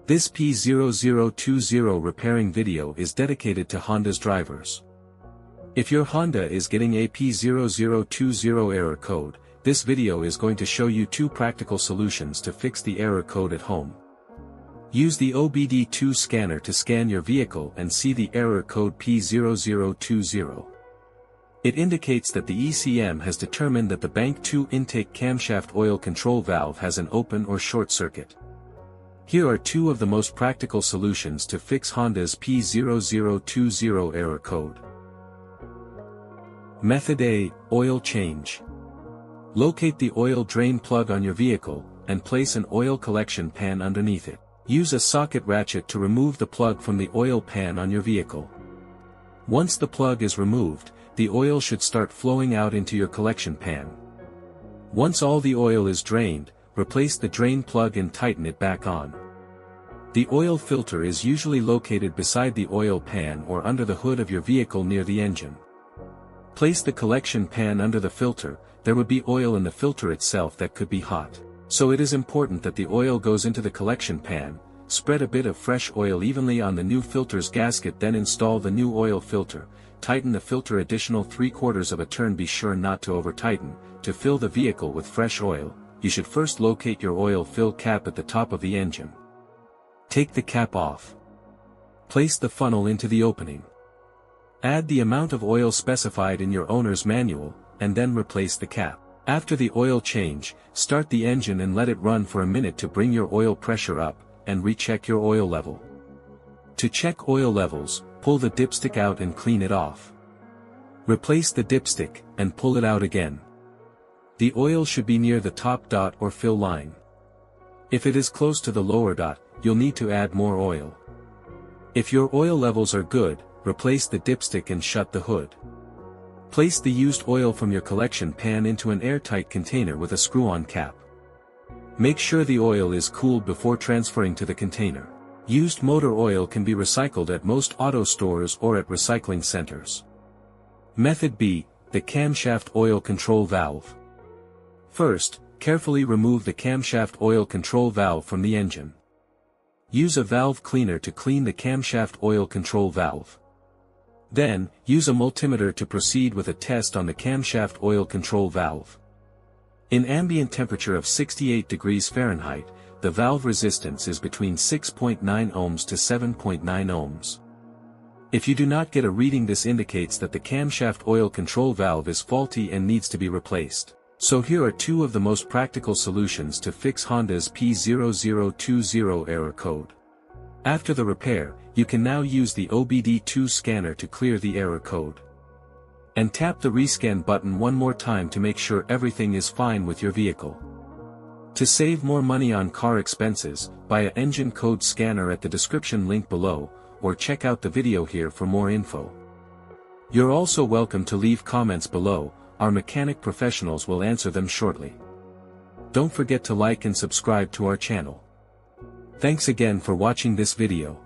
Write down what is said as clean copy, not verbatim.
This P0020 repairing video is dedicated to Honda's drivers. If your Honda is getting a P0020 error code, this video is going to show you 2 practical solutions to fix the error code at home. Use the OBD2 scanner to scan your vehicle and see the error code P0020. It indicates that the ECM has determined that the bank 2 intake camshaft oil control valve has an open or short circuit. Here are 2 of the most practical solutions to fix Honda's P0020 error code. Method A, Oil Change. Locate the oil drain plug on your vehicle, and place an oil collection pan underneath it. Use a socket ratchet to remove the plug from the oil pan on your vehicle. Once the plug is removed, the oil should start flowing out into your collection pan. Once all the oil is drained, replace the drain plug and tighten it back on. The oil filter is usually located beside the oil pan or under the hood of your vehicle near the engine. Place the collection pan under the filter. There would be oil in the filter itself that could be hot. So it is important that the oil goes into the collection pan. Spread a bit of fresh oil evenly on the new filter's gasket, then install the new oil filter. Tighten the filter additional 3/4 of a turn. Be sure not to over-tighten. To fill the vehicle with fresh oil, you should first locate your oil fill cap at the top of the engine. Take the cap off. Place the funnel into the opening. Add the amount of oil specified in your owner's manual, and then replace the cap. After the oil change, start the engine and let it run for a minute to bring your oil pressure up, and recheck your oil level. To check oil levels, pull the dipstick out and clean it off. Replace the dipstick, and pull it out again. The oil should be near the top dot or fill line. If it is close to the lower dot, you'll need to add more oil. If your oil levels are good, replace the dipstick and shut the hood. Place the used oil from your collection pan into an airtight container with a screw-on cap. Make sure the oil is cooled before transferring to the container. Used motor oil can be recycled at most auto stores or at recycling centers. Method B, the camshaft oil control valve. First, carefully remove the camshaft oil control valve from the engine. Use a valve cleaner to clean the camshaft oil control valve. Then, use a multimeter to proceed with a test on the camshaft oil control valve. In ambient temperature of 68 degrees Fahrenheit, the valve resistance is between 6.9 ohms to 7.9 ohms. If you do not get a reading, this indicates that the camshaft oil control valve is faulty and needs to be replaced. So here are 2 of the most practical solutions to fix Honda's P0020 error code. After the repair, you can now use the OBD2 scanner to clear the error code. And tap the rescan button one more time to make sure everything is fine with your vehicle. To save more money on car expenses, buy an engine code scanner at the description link below, or check out the video here for more info. You're also welcome to leave comments below. Our mechanic professionals will answer them shortly. Don't forget to like and subscribe to our channel. Thanks again for watching this video.